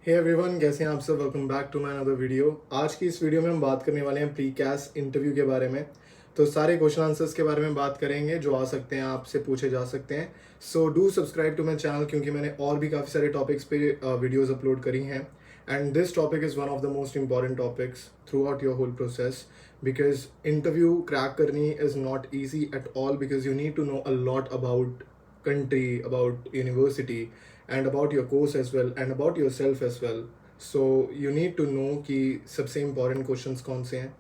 Hey everyone, कैसे हैं आप सब। Welcome back to my another video. आज की इस वीडियो में हम बात करने वाले हैं प्री कैस इंटरव्यू के बारे में। तो सारे क्वेश्चन आंसर्स के बारे में बात करेंगे जो आ सकते हैं, आपसे पूछे जा सकते हैं। So do subscribe to my channel, क्योंकि मैंने और भी काफ़ी सारे टॉपिक्स पे वीडियोस अपलोड करी हैं। And this topic is one of the most important topics throughout your whole process, because interview crack करनी is not easy at all, because you need to know a lot about country, about university, and about your course as well, and about yourself as well. So you need to know कि सबसे important questions कौन से हैं.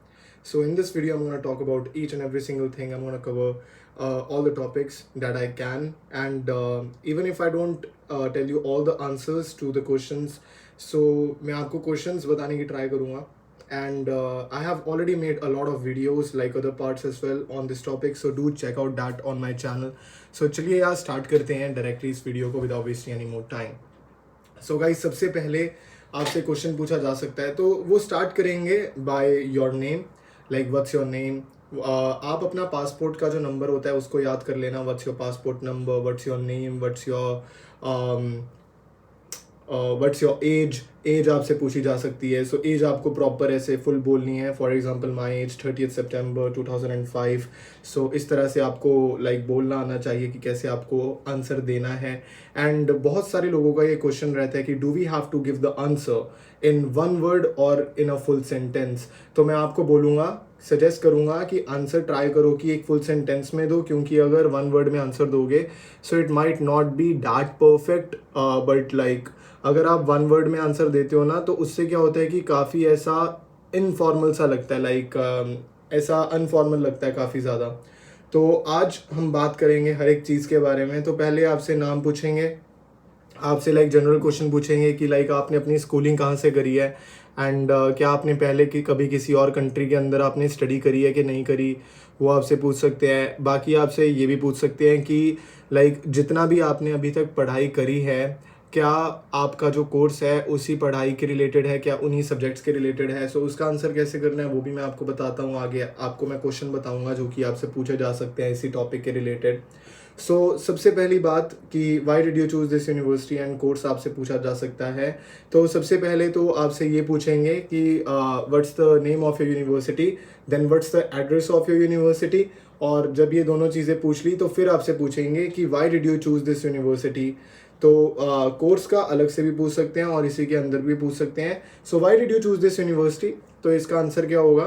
So in this video I'm going to talk about each and every single thing. I'm going to cover all the topics that I can, and even if I don't tell you all the answers to the questions, so मैं आपको questions बताने की try करूँगा. And I have already made a lot of videos like other parts as well on this topic, so do check out that on my channel. So चलिए यार start करते हैं directly इस वीडियो को without wasting any more time. So guys, सबसे पहले आपसे question पूछा जा सकता है, तो वो स्टार्ट करेंगे by your name, like what's your name. आप अपना पासपोर्ट का जो नंबर होता है उसको याद कर लेना. What's your passport number, what's your name, what's your age आपसे पूछी जा सकती है. सो एज आपको प्रॉपर ऐसे फुल बोलनी है. फॉर एग्जांपल माय एज 30 सितंबर 2005. सो इस तरह से आपको बोलना आना चाहिए कि कैसे आपको आंसर देना है. एंड बहुत सारे लोगों का ये क्वेश्चन रहता है कि do we have to give the answer in one word और इन अ फुल सेंटेंस. तो मैं आपको बोलूँगा, सजेस्ट करूँगा कि आंसर ट्राई करो कि एक फुल सेंटेंस में दो, क्योंकि अगर वन वर्ड में आंसर दोगे so it might not be that perfect. But अगर आप वन वर्ड में आंसर देते हो ना, तो उससे क्या होता है कि काफ़ी ऐसा इनफॉर्मल सा लगता है, ऐसा अनफॉर्मल लगता है काफ़ी ज़्यादा. तो आज हम बात करेंगे हर एक चीज़ के बारे में. तो पहले आपसे नाम पूछेंगे, आपसे जनरल क्वेश्चन पूछेंगे कि आपने अपनी स्कूलिंग कहाँ से करी है, एंड क्या आपने पहले कभी किसी और कंट्री के अंदर आपने स्टडी करी है कि नहीं करी, वो आपसे पूछ सकते हैं. बाकी आपसे ये भी पूछ सकते हैं कि जितना भी आपने अभी तक पढ़ाई करी है, क्या आपका जो कोर्स है उसी पढ़ाई के रिलेटेड है, क्या उन्हीं सब्जेक्ट्स के रिलेटेड है. सो उसका आंसर कैसे करना है वो भी मैं आपको बताता हूँ. आगे आपको मैं क्वेश्चन बताऊँगा जो कि आपसे पूछे जा सकते हैं इसी टॉपिक के रिलेटेड. सो सबसे पहली बात कि Y did you choose this university and course आपसे पूछा जा सकता है. तो सबसे पहले तो आपसे ये पूछेंगे कि what's the name of your university, then what's the address of your university. और जब ये दोनों चीज़ें पूछ ली तो फिर आपसे पूछेंगे कि Y did you choose this university. तो कोर्स का अलग से भी पूछ सकते हैं और इसी के अंदर भी पूछ सकते हैं. So why did you choose this university, तो इसका आंसर क्या होगा.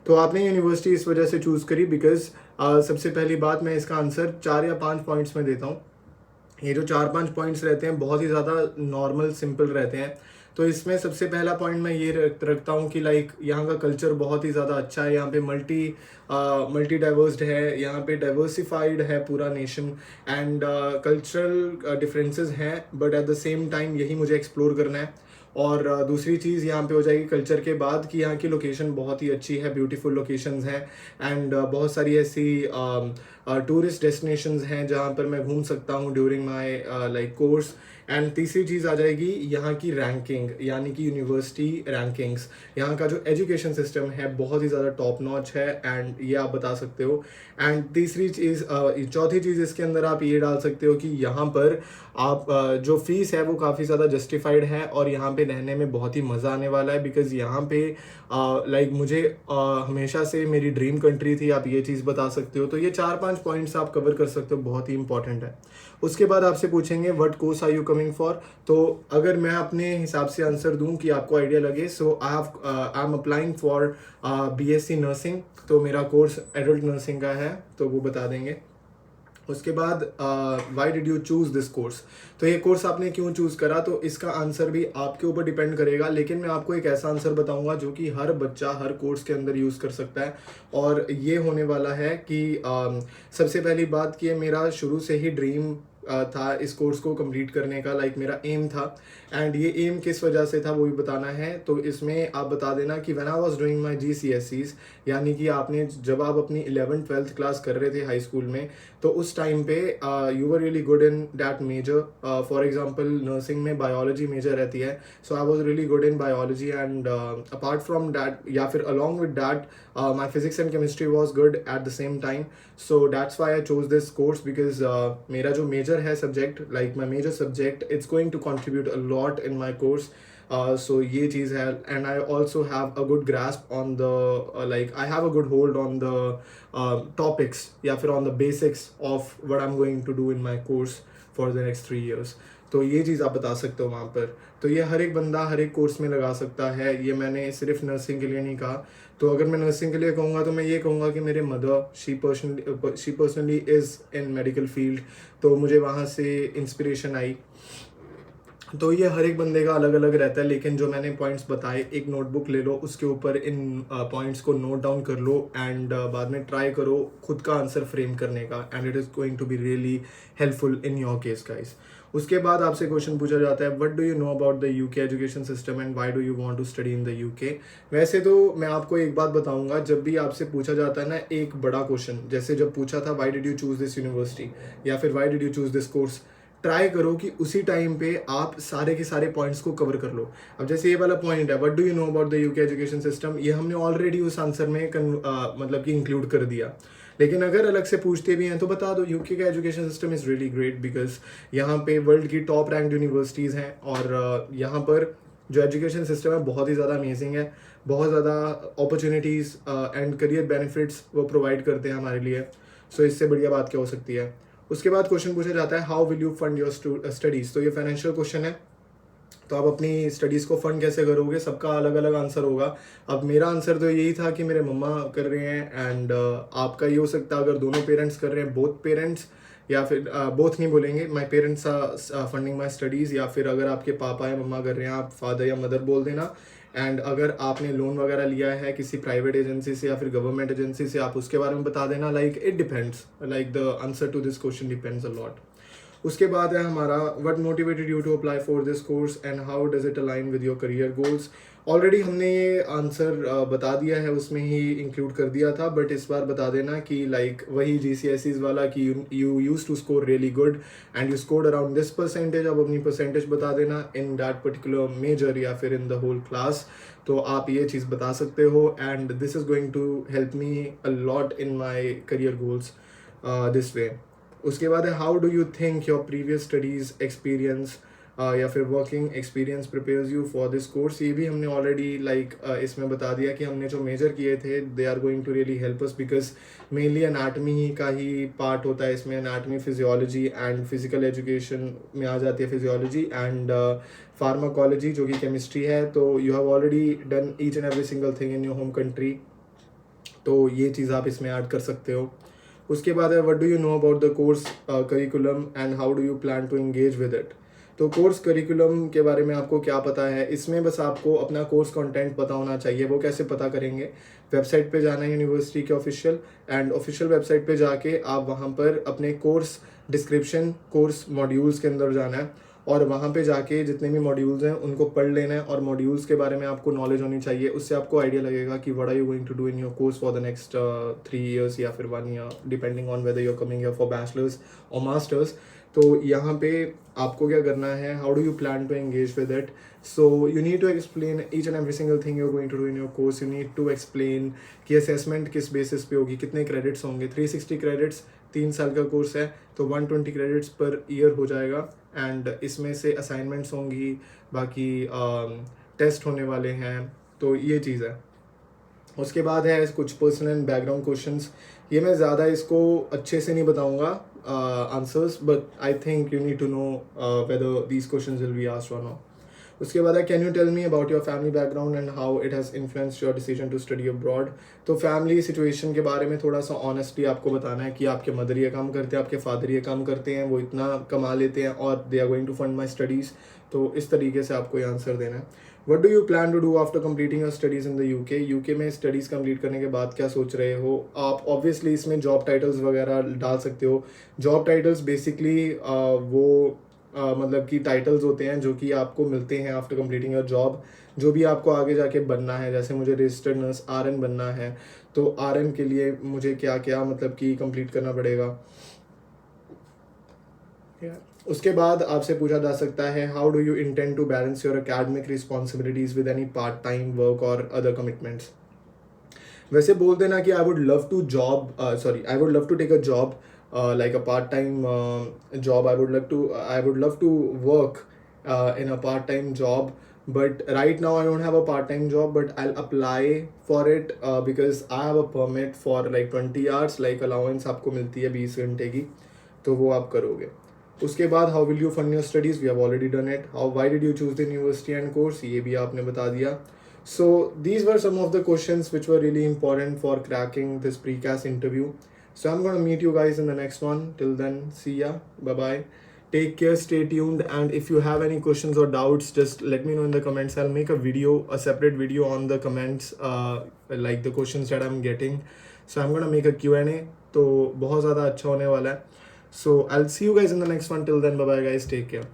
तो आपने यूनिवर्सिटी इस वजह से चूज़ करी बिकॉज सबसे पहली बात, मैं इसका आंसर 4 या 5 पॉइंट्स में देता हूँ. ये जो 4-5 पॉइंट्स रहते हैं बहुत ही ज़्यादा नॉर्मल सिंपल रहते हैं. तो इसमें सबसे पहला पॉइंट मैं ये रखता हूँ कि यहाँ का कल्चर बहुत ही ज़्यादा अच्छा है. यहाँ पे मल्टी डाइवर्स्ड है, यहाँ पे डाइवर्सिफाइड है पूरा नेशन, एंड कल्चरल डिफरेंसेस हैं, but at the same time यही मुझे एक्सप्लोर करना है. और दूसरी चीज़ यहाँ पे हो जाएगी कल्चर के बाद कि यहाँ की लोकेशन बहुत ही अच्छी है, ब्यूटीफुल लोकेशंस हैं, एंड बहुत सारी ऐसी टूरिस्ट डेस्टिनेशंस हैं जहाँ पर मैं घूम सकता हूँ ड्यूरिंग माय कोर्स. एंड तीसरी चीज़ आ जाएगी यहाँ की रैंकिंग, यानी कि यूनिवर्सिटी रैंकिंग्स. यहाँ का जो एजुकेशन सिस्टम है बहुत ही ज़्यादा टॉप नॉच है, एंड ये आप बता सकते हो. एंड चौथी चीज़ इसके अंदर आप ये डाल सकते हो कि यहाँ पर आप जो फीस है वो काफ़ी ज़्यादा जस्टिफाइड है, और यहाँ पे रहने में बहुत ही मज़ा आने वाला है. बिकॉज़ यहाँ पे मुझे हमेशा से मेरी ड्रीम कंट्री थी, आप ये चीज़ बता सकते हो. तो ये 4-5 पॉइंट्स आप कवर कर सकते हो, बहुत ही इंपॉर्टेंट है. उसके बाद आपसे पूछेंगे what course are you coming for. तो अगर मैं अपने हिसाब से आंसर दूं कि आपको आइडिया लगे, so I am applying for BSc nursing. तो मेरा कोर्स एडल्ट नर्सिंग का है, तो वो बता देंगे. उसके बाद Y did you choose this course, तो ये कोर्स आपने क्यों चूज़ करा, तो इसका आंसर भी आपके ऊपर डिपेंड करेगा. लेकिन मैं आपको एक ऐसा आंसर बताऊंगा जो कि हर बच्चा हर कोर्स के अंदर यूज़ कर सकता है. और ये होने वाला है कि सबसे पहली बात कि मेरा शुरू से ही ड्रीम था इस कोर्स को कंप्लीट करने का. मेरा एम था, एंड ये एम किस वजह से था वो भी बताना है. तो इसमें आप बता देना कि when I was doing my GCSEs, यानी कि आपने जब आप अपनी 11th-12th क्लास कर रहे थे हाई स्कूल में, तो उस टाइम पे you were really good in that major. For example nursing में बायोलॉजी मेजर रहती है, so I was really good in biology, and apart from that या फिर along with that my physics and chemistry was good at the same time. So that's why I chose this course, because मेरा जो major है subject, my major subject, it's going to contribute a lot in my course. सो ये चीज़ है. And I also have a good grasp on the like I have a good hold on the topics या फिर on the basics of what I am going to do in my course for the next 3 years. तो ये चीज़ आप बता सकते हो वहाँ पर. तो ये हर एक बंदा हर एक कोर्स में लगा सकता है. ये मैंने सिर्फ नर्सिंग के लिए नहीं कहा. तो अगर मैं नर्सिंग के लिए कहूँगा तो मैं ये कहूँगा कि मेरे mother she personally is in medical field. तो मुझे वहाँ से इंस्पिरेशन आई. तो ये हर एक बंदे का अलग अलग रहता है, लेकिन जो मैंने पॉइंट्स बताए, एक नोटबुक ले लो, उसके ऊपर इन पॉइंट्स को नोट डाउन कर लो एंड बाद में ट्राई करो खुद का आंसर फ्रेम करने का. And it is going to be really helpful in your case guys. उसके बाद आपसे क्वेश्चन पूछा जाता है, what do you know about the UK education system and why do you want to study in the UK. वैसे तो मैं आपको एक बात बताऊंगा, जब भी आपसे पूछा जाता है ना एक बड़ा क्वेश्चन, जैसे जब पूछा था why did you choose this university या फिर why did you choose this course, try करो कि उसी टाइम पे आप सारे के सारे पॉइंट्स को कवर कर लो. अब जैसे ये वाला पॉइंट है, what do you know about the UK education system, ये हमने ऑलरेडी उस आंसर में मतलब कि इंक्लूड कर दिया. लेकिन अगर अलग से पूछते भी हैं तो बता दो, यूके का education system is really great because यहाँ पे वर्ल्ड की टॉप रैंक्ड यूनिवर्सिटीज़ हैं और यहाँ पर जो एजुकेशन सिस्टम है बहुत ही ज़्यादा अमेजिंग है. बहुत ज़्यादा अपॉर्चुनिटीज़ एंड करियर बेनिफिट्स वो प्रोवाइड करते हैं हमारे लिए. सो इससे बढ़िया बात क्या हो सकती है. उसके बाद क्वेश्चन पूछा जाता है, how will you fund your studies. तो ये फाइनेंशियल क्वेश्चन है. तो आप अपनी स्टडीज़ को फंड कैसे करोगे, सबका अलग अलग आंसर होगा. अब मेरा आंसर तो यही था कि मेरे मम्मा कर रहे हैं एंड आपका ये हो सकता है अगर दोनों पेरेंट्स कर रहे हैं, बोथ पेरेंट्स, या फिर बोथ नहीं बोलेंगे, my parents are funding my studies, या फिर अगर आपके पापा या मम्मा कर रहे हैं आप फादर या मदर बोल देना. एंड अगर आपने लोन वगैरह लिया है किसी प्राइवेट एजेंसी से या फिर गवर्नमेंट एजेंसी से, आप उसके बारे में बता देना. Like it depends, like the answer to this question depends a lot. उसके बाद है हमारा, what motivated you to apply for this course and how does it align with your career goals. Already हमने ये आंसर बता दिया है, उसमें ही इंक्लूड कर दिया था, बट इस बार बता देना कि लाइक वही GCSEs वाला कि you use to score really good and you scored around this percentage. अब अपनी परसेंटेज बता देना इन दैट पर्टिकुलर मेजर या फिर इन द होल क्लास. तो आप ये चीज़ बता सकते हो and this is going to help me a lot in my career goals this way. उसके बाद है, how do you think your previous studies experience या फिर working experience prepares you for this course. ये भी हमने ऑलरेडी इसमें बता दिया कि हमने जो मेजर किए थे they are going to really help us because mainly anatomy का ही पार्ट होता है इसमें. Anatomy, physiology and physical education में आ जाती है फिजियोलॉजी एंड फार्माकोलॉजी जो कि केमिस्ट्री है. तो you have already done each and every single thing in your home country. तो ये चीज़ आप इसमें ऐड कर सकते हो. उसके बाद है, what do you know about the course curriculum and how do you plan to engage with it. तो कोर्स करिकुलम के बारे में आपको क्या पता है, इसमें बस आपको अपना कोर्स कंटेंट पता होना चाहिए. वो कैसे पता करेंगे, वेबसाइट पे जाना है यूनिवर्सिटी के ऑफिशियल, एंड ऑफिशियल वेबसाइट पे जाके आप वहाँ पर अपने कोर्स डिस्क्रिप्शन, कोर्स मॉड्यूल्स के अंदर जाना है और वहाँ पे जाके जितने भी मॉड्यूल्स हैं उनको पढ़ लेना है. और मॉड्यूल्स के बारे में आपको नॉलेज होनी चाहिए, उससे आपको आइडिया लगेगा कि what are you going to do in your course for the next 3 years या फिर 1 year depending on whether you are coming here for bachelors और मास्टर्स. तो यहाँ पे आपको क्या करना है, how do you plan to engage with it. So you need to explain each and every single thing you are going to do in your course. You need to explain कि assessment किस basis पे होगी, कितने credits होंगे. 360 credits 3 साल का course है तो 120 क्रेडिट्स पर ईयर हो जाएगा. एंड इसमें से असाइनमेंट्स होंगी, बाकी टेस्ट होने वाले हैं. तो ये चीज़ है. उसके बाद है कुछ पर्सनल एंड बैकग्राउंड क्वेश्चंस. ये मैं ज़्यादा इसको अच्छे से नहीं बताऊंगा answers, but I think you need to know whether these questions will be asked और नॉट. उसके बाद है, can you tell me about your family background and how it has influenced your decision to study abroad. तो family situation के बारे में थोड़ा सा ऑनेस्टली आपको बताना है कि आपके मदर ये काम करते हैं, आपके फादर ये काम करते हैं, वो इतना कमा लेते हैं और they are going to fund my studies. तो इस तरीके से आपको ये आंसर देना है. What do you plan to do after completing your studies in the UK. UK में स्टडीज़ कंप्लीट करने के बाद क्या सोच रहे हो आप. ऑब्वियसली इसमें जॉब टाइटल्स वगैरह डाल सकते हो. जॉब टाइटल्स बेसिकली वो मतलब कि टाइटल्स होते हैं जो कि आपको मिलते हैं आफ्टर कंप्लीटिंग योर जॉब. जो भी आपको आगे जाके बनना है, जैसे मुझे रजिस्टर्ड नर्स RN बनना है तो RN के लिए मुझे क्या क्या मतलब कि कंप्लीट करना पड़ेगा. उसके बाद आपसे पूछा जा सकता है, how do you intend to balance your academic responsibilities with any part time work और अदर कमिटमेंट्स. वैसे बोल देना कि I would love to take a job like a part-time job. I would love to work in a part-time job but right now I don't have a part-time job, but I'll apply for it because I have a permit for like 20 hours, like allowance आपको मिलती है 20 घंटे की, तो वो आप करोगे. उसके बाद how will you fund your studies, we have already done it. How, why did you choose the university and course, ये भी आपने बता दिया. So these were some of the questions which were really important for cracking this precast interview. So I'm gonna meet you guys in the next one. Till then, see ya, bye bye. Take care, stay tuned, and if you have any questions or doubts, just let me know in the comments. I'll make a video, a separate video on the comments, like the questions that I'm getting. So I'm gonna make a Q&A, तो बहुत ज़्यादा अच्छा होने वाला है. So I'll see you guys in the next one. Till then, bye bye guys, take care.